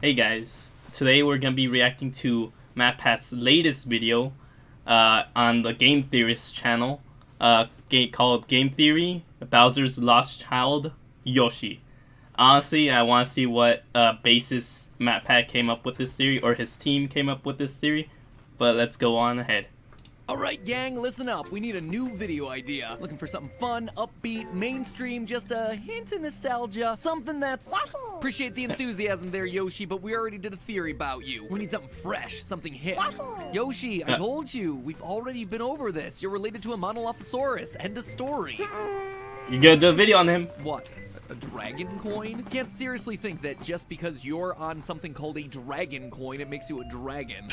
Hey guys, today we're gonna be reacting to MatPat's latest video on the Game Theorists channel called Game Theory, Bowser's Lost Child, Yoshi. Honestly, I want to see what basis MatPat came up with this theory, or his team came up with this theory, but let's go on ahead. Alright gang, listen up. We need a new video idea. Looking for something fun, upbeat, mainstream, just a hint of nostalgia. Something that's... Appreciate the enthusiasm there, Yoshi, but we already did a theory about you. We need something fresh, something hip. Yoshi, I told you, we've already been over this. You're related to a Monolophosaurus. End of story. You're gonna do a video on him. What? A dragon coin? Can't seriously think that just because you're on something called a dragon coin, it makes you a dragon.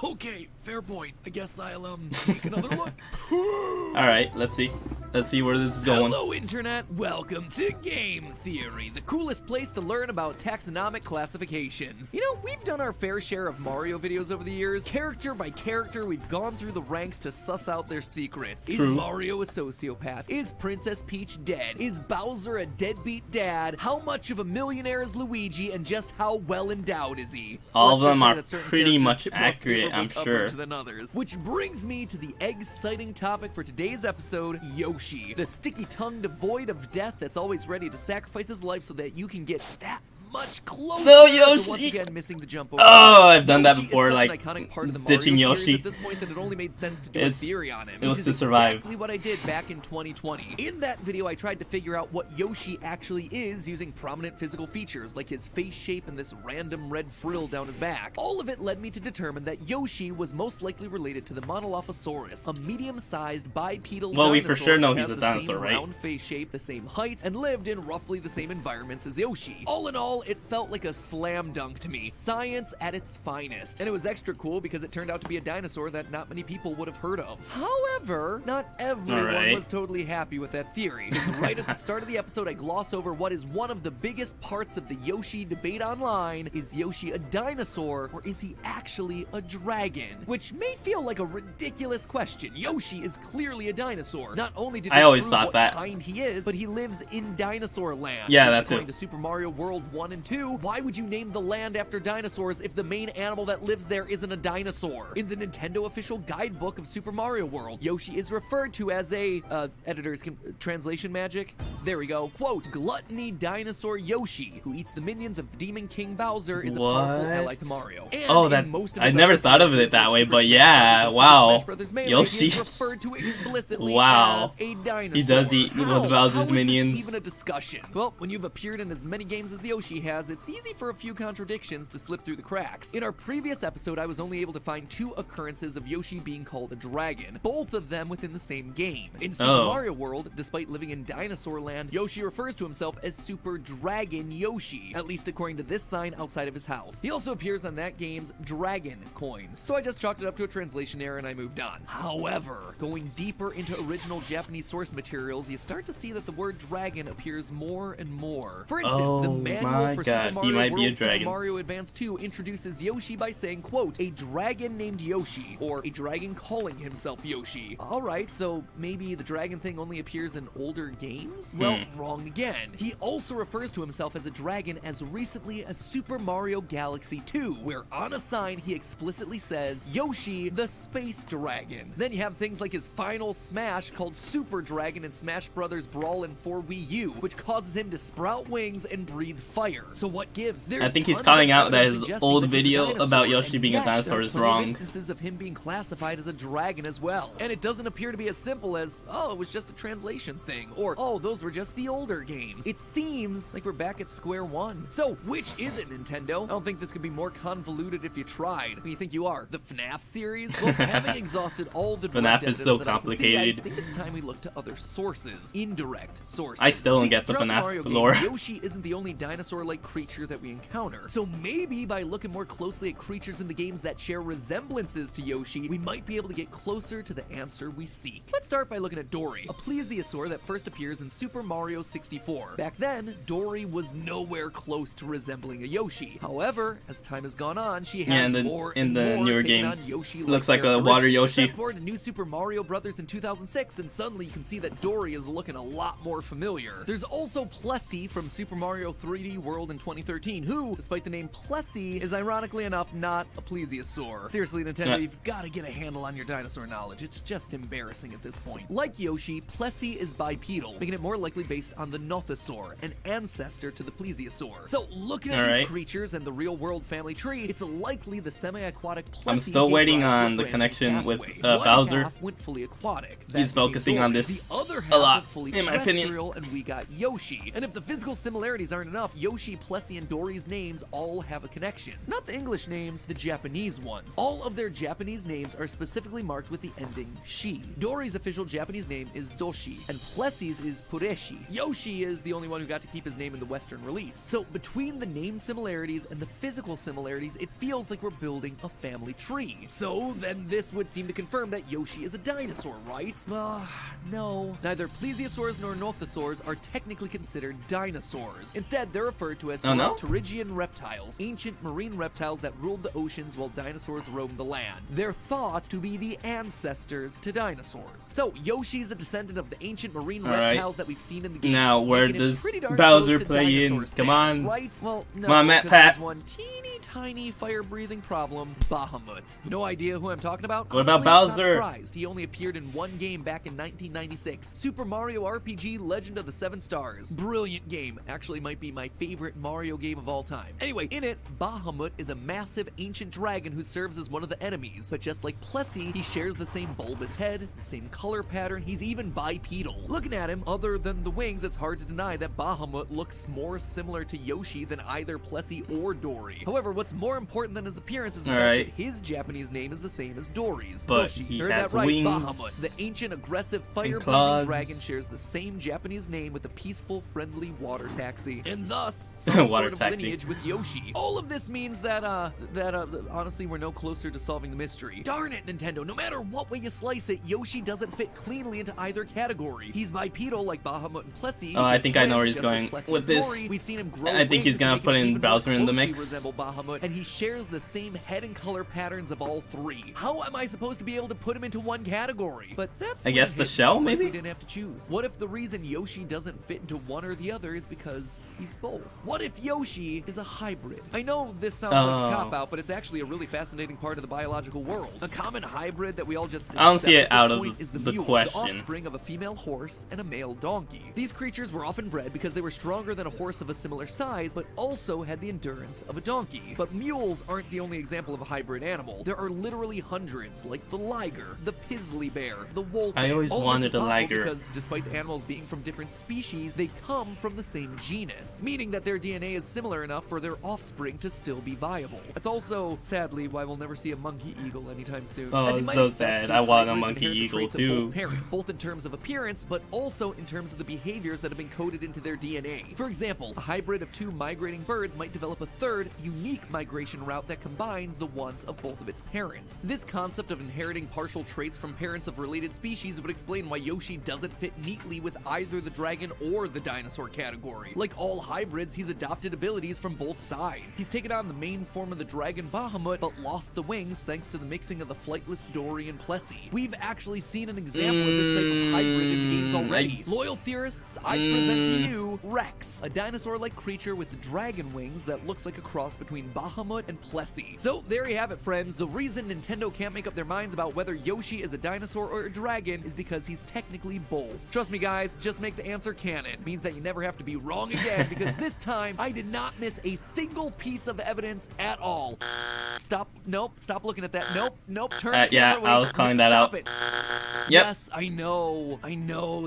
Okay, fair point. I guess I'll, take another look. Alright, let's see. Let's see where this is going. Hello, Internet. Welcome to Game Theory, the coolest place to learn about taxonomic classifications. You know, we've done our fair share of Mario videos over the years. Character by character, we've gone through the ranks to suss out their secrets. True. Is Mario a sociopath? Is Princess Peach dead? Is Bowser a deadbeat dad? How much of a millionaire is Luigi, and just how well endowed is he? All of Let's them just say are that certain pretty characters much tip more accurate, I'm favorable sure. coverage than others. Which brings me to the exciting topic for today's episode, Yoshi. The sticky-tongued devoid of death that's always ready to sacrifice his life so that you can get that much closer No, to Yoshi! once again missing the jump over. Oh, I've done that Yoshi before, is such like, an iconic part of the ditching Mario Yoshi. series at this point that it only made sense to do a theory on him. It was which to is survive. exactly what I did back in 2020. In that video, I tried to figure out what Yoshi actually is using prominent physical features like his face shape and this random red frill down his back. All of it led me to determine that Yoshi was most likely related to the Monolophosaurus, a medium-sized bipedal Well, dinosaur we for sure know that he's has a the dinosaur, same right? round face shape, the same height, and lived in roughly the same environments as Yoshi. All in all, it felt like a slam dunk to me. Science at its finest. And it was extra cool because it turned out to be a dinosaur that not many people would have heard of. However, not everyone was totally happy with that theory. Because right at the start of the episode, I gloss over what is one of the biggest parts of the Yoshi debate online. Is Yoshi a dinosaur, or is he actually a dragon? Which may feel like a ridiculous question. Yoshi is clearly a dinosaur. Not only did I he always prove thought what that. kind he is, but he lives in dinosaur land. Yeah, At least that's according it. to Super Mario World 1 and 2, why would you name the land after dinosaurs if the main animal that lives there isn't a dinosaur? In the Nintendo official guidebook of Super Mario World, Yoshi is referred to as a, editors can, translation magic? There we go. Quote, Gluttony dinosaur Yoshi, who eats the minions of the Demon King Bowser, is a powerful What? ally to Mario. And Oh, in that most of I his never other thought of it appearances, that like way, Super but Smash yeah, Bros. and wow. Super Smash Bros. Melee, he Yoshi. is referred to explicitly Wow. as a dinosaur. He does eat with How? Bowser's How is this minions. even a discussion? Well, when you've appeared in as many games as Yoshi has, it's easy for a few contradictions to slip through the cracks. In our previous episode, I was only able to find 2 occurrences of Yoshi being called a dragon, both of them within the same game. In Super Mario World, despite living in Dinosaur Land, Yoshi refers to himself as Super Dragon Yoshi, at least according to this sign outside of his house. He also appears on that game's Dragon coins, so I just chalked it up to a translation error and I moved on. However, going deeper into original Japanese source materials, you start to see that the word dragon appears more and more. For instance, the manual for Super Mario World Super Mario Advance 2 introduces Yoshi by saying, quote, a dragon named Yoshi, or a dragon calling himself Yoshi. Alright, so maybe the dragon thing only appears in older games? Well, wrong again. He also refers to himself as a dragon as recently as Super Mario Galaxy 2, where on a sign he explicitly says, Yoshi, the Space Dragon. Then you have things like his final smash called Super Dragon in Smash Bros. Brawl and 4 Wii U, which causes him to sprout wings and breathe fire. So what gives? I think he's calling out that his old video about Yoshi being a dinosaur is wrong. Instances of him being classified as a dragon as well. And it doesn't appear to be as simple as, oh, it was just a translation thing, or, oh, those were just the older games. It seems like we're back at square one. So, which is it, Nintendo? I don't think this could be more convoluted if you tried. Who do you think you are? The FNAF series? Well, having exhausted all the FNAF is so I complicated. think it's time we look to other sources. Indirect sources. I still don't get the throughout FNAF Mario lore. games, Yoshi isn't the only dinosaur dinosaur-like creature that we encounter. So maybe by looking more closely at creatures in the games that share resemblances to Yoshi, we might be able to get closer to the answer we seek. Let's start by looking at Dory, a plesiosaur that first appears in Super Mario 64. Back then, Dory was nowhere close to resembling a Yoshi. However, as time has gone on, she has more and more newer taken on games. Yoshi-like Looks like a water Yoshi. Fast forward to New Super Mario Bros. In 2006, and suddenly you can see that Dory is looking a lot more familiar. There's also Plessy from Super Mario 3D World in 2013, who, despite the name Plessy, is ironically enough not a plesiosaur. Seriously, Nintendo, you've got to get a handle on your dinosaur knowledge. It's just embarrassing at this point. Like Yoshi, Plessy is bipedal, making it more likely based on the Nothosaur, an ancestor to the plesiosaur. So, looking at these creatures and the real-world family tree, it's likely the semi-aquatic Plessy. I'm still waiting on the connection with Bowser. Half went fully aquatic. He's focusing on this the other half a lot, went fully in my opinion. And we got Yoshi. And if the physical similarities aren't enough, Yoshi, Plessy, and Dory's names all have a connection. Not the English names, the Japanese ones. All of their Japanese names are specifically marked with the ending shi. Dory's official Japanese name is Doshi, and Plessy's is Pureshi. Yoshi is the only one who got to keep his name in the Western release. So between the name similarities and the physical similarities, it feels like we're building a family tree. So then this would seem to confirm that Yoshi is a dinosaur, right? No. Neither plesiosaurs nor nothosaurs are technically considered dinosaurs. Instead, they're referred to as pterygian reptiles, ancient marine reptiles that ruled the oceans while dinosaurs roamed the land. They're thought to be the ancestors to dinosaurs. So Yoshi's a descendant of the ancient marine reptiles that we've seen in the games. Now, where does Bowser play in? Come on. Right? Well, no, come on, MatPat. There's one teeny tiny fire-breathing problem, Bahamut. No idea who I'm talking about? What about Honestly, Bowser? I'm not surprised. He only appeared in one game back in 1996, Super Mario RPG Legend of the Seven Stars. Brilliant game. Actually might be my favorite Mario game of all time. Anyway, in it, Bahamut is a massive ancient dragon who serves as one of the enemies. But just like Plessy, he shares the same bulbous head, the same color pattern, he's even bipedal. Looking at him, other than the wings, it's hard to deny that Bahamut looks more similar to Yoshi than either Plessy or Dory. However, what's more important than his appearance is the fact that his Japanese name is the same as Dory's. But Yoshi. he Heard has that right, wings. Bahamut. The ancient, aggressive, fire-breathing dragon shares the same Japanese name with a peaceful, friendly water taxi, and thus some sort of lineage with Yoshi. All of this means that honestly, we're no closer to solving the mystery. Darn it, Nintendo! No matter what way you slice it, Yoshi doesn't fit cleanly into either category. He's bipedal like Bahamut and Plessy. Oh, I think I know where he's going with this. We've seen him grow. I think he's gonna put in Bowser in the mix. Resemble Bahamut, and he shares the same head and color patterns of all three. How am I supposed to be able to put him into one category? But that's I guess the shell, maybe? We didn't have to choose. What if the reason Yoshi doesn't fit into one or the other is because he's both? What if Yoshi is a hybrid? I know this sounds like a cop-out, but it's actually a really fascinating part of the biological world. A common hybrid that we all just I don't see it out of is the mule, question. the offspring of a female horse and a male donkey. These creatures were often bred because they were stronger than a horse of a similar size, but also had the endurance of a donkey. But mules aren't the only example of a hybrid animal. There are literally hundreds, like the liger, the pizzly bear, the wolf. I always wanted a liger. Because despite the animals being from different species, they come from the same genus, meaning that their DNA is similar enough for their offspring to still be viable. That's also, sadly, why we'll never see a monkey eagle anytime soon. Oh, it's so sad. I want a monkey eagle too. Both parents, both in terms of appearance, but also in terms of the behaviors that have been coded into their DNA. For example, a hybrid of two migrating birds might develop a third, unique migration route that combines the wants of both of its parents. This concept of inheriting partial traits from parents of related species would explain why Yoshi doesn't fit neatly with either the dragon or the dinosaur category. Like all hybrids, he's adopted abilities from both sides. He's taken on the main form of the dragon Bahamut, but lost the wings thanks to the mixing of the flightless Dory and Plessy. We've actually seen an example of this type of hybrid in the games already. Loyal theorists, I present to you Rex, a dinosaur-like creature with dragon wings that looks like a cross between Bahamut and Plessy. So there you have it, friends. The reason Nintendo can't make up their minds about whether Yoshi is a dinosaur or a dragon is because he's technically both. Trust me, guys, just make the answer canon. It means that you never have to be wrong again, because this time I did not miss a single piece of evidence at all. Stop nope. Stop looking at that. Nope. Turn the Yeah, camera away. I was calling that Stop out. it. Yep. Yes, I know.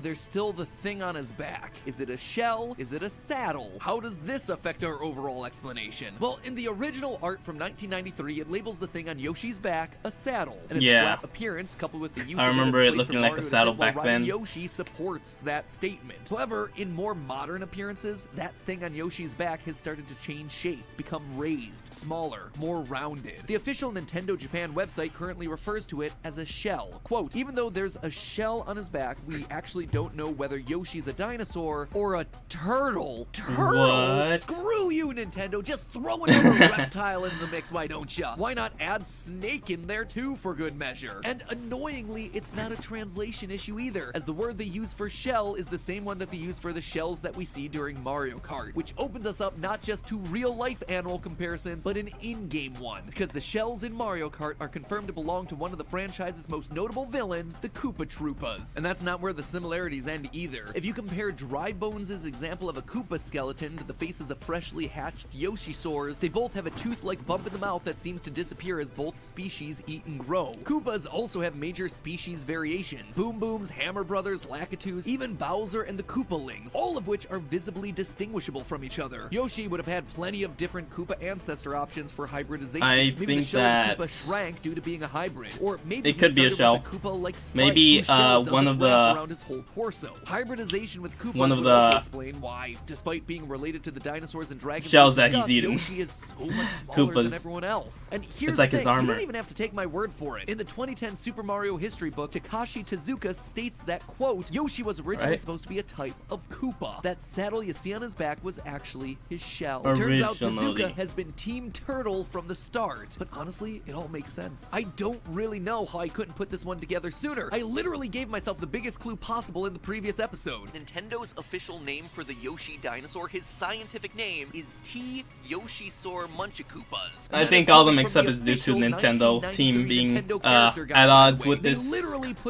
There's still the thing on his back. Is it a shell? Is it a saddle? How does this affect our overall explanation? Well, in the original art from 1993, it labels the thing on Yoshi's back a saddle. And its Yeah. flat appearance, coupled with the use I of remember it, it looking like a saddle back then. Yoshi supports that statement. However, in more modern appearances, that thing on Yoshi's back has started to change shape, become raised, smaller, more rounded. The official Nintendo Japan website currently refers to it as a shell. Quote, even though there's a shell on his back, we actually don't know whether Yoshi's a dinosaur or a turtle. Turtle? What? Screw you, Nintendo. Just throw another reptile into the mix, why don't ya? Why not add snake in there too for good measure? And annoyingly, it's not a translation issue either, as the word they use for shell is the same one that they use for the shells that we see during Mario Kart, which opens us up not just to real-life animal comparisons, but an in-game one, because the shells in Mario Kart are confirmed to belong to one of the franchise's most notable villains, the Koopa Troopas. And that's not where the similarities end either. If you compare Dry Bones' example of a Koopa skeleton to the faces of freshly hatched Yoshi sores, they both have a tooth-like bump in the mouth that seems to disappear as both species eat and grow. Koopas also have major species variations. Boom Booms, Hammer Brothers, Lakitus, even Bowser and the Koopalings, all of which are visibly distinguishable from each other. Yoshi would have had plenty of different Koopa ancestor options for hybridization. Maybe the shell of the Koopa shrank due to being a hybrid, or maybe it could be a shell. Koopa-like Maybe one of the around his whole torso. Hybridization with Koopas one of would the also explain why, despite being related to the dinosaurs and dragons shells we that he's discussed, eating. Yoshi is so much smaller than Koopas. everyone else. And here's It's like the his thing, armor. you don't even have to take my word for it. In the 2010 Super Mario history book, Takashi Tezuka states that, quote, Yoshi was originally supposed to be a type of Koopa. That saddle you see on his back was actually his shell. Turns out Tezuka has been Team Turtle from the start. But honestly, it all makes sense. I don't really know how I couldn't put this one together sooner. I literally gave myself the biggest clue possible in the previous episode. Nintendo's official name for the Yoshi dinosaur, his scientific name is T. Yoshisaur Munchakoopas. I think all the mix-up is due to Nintendo team being at odds with this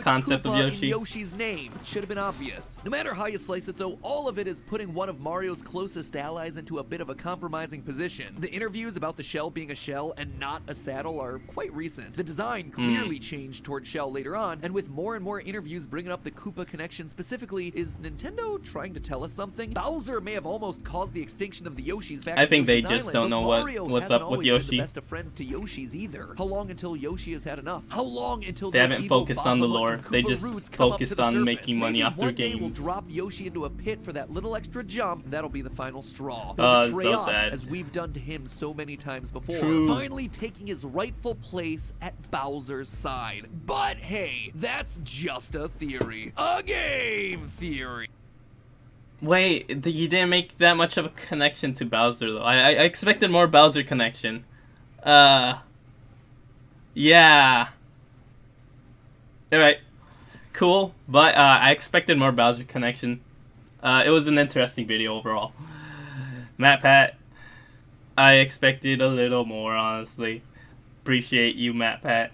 concept of Yoshi. Yoshi's name. It should have been obvious. No matter how you slice it though, all of it is putting one of Mario's closest allies into a bit of a compromising position. The interviews about the shell being a shell and not a saddle are quite recent. The design clearly changed toward shell later on, and with more and more interviews bringing up the Koopa connection specifically, is Nintendo trying to tell us something? Bowser may have almost caused the extinction of the Yoshis back I think they Yoshi's just Island, don't know Mario what's hasn't up with always been Yoshi. the best of friends to Yoshi's either. How long until Yoshi has had enough? How long until They those haven't evil focused on the Bahamut lore. and They Koopa just roots come up to focused the on surface? making money Maybe off their one day we'll games. drop Yoshi into a pit for that little extra jump. That'll be the final straw. Oh, He'll betray so us, sad. as we've done to him so many times before. True. Finally taking his rightful place at Bowser's side. But hey, that's just a theory. A game theory. Wait, you didn't make that much of a connection to Bowser though. I expected more Bowser connection. Yeah. Alright. Cool, but I expected more Bowser connection. It was an interesting video overall. MatPat, I expected a little more, honestly. Appreciate you, MatPat.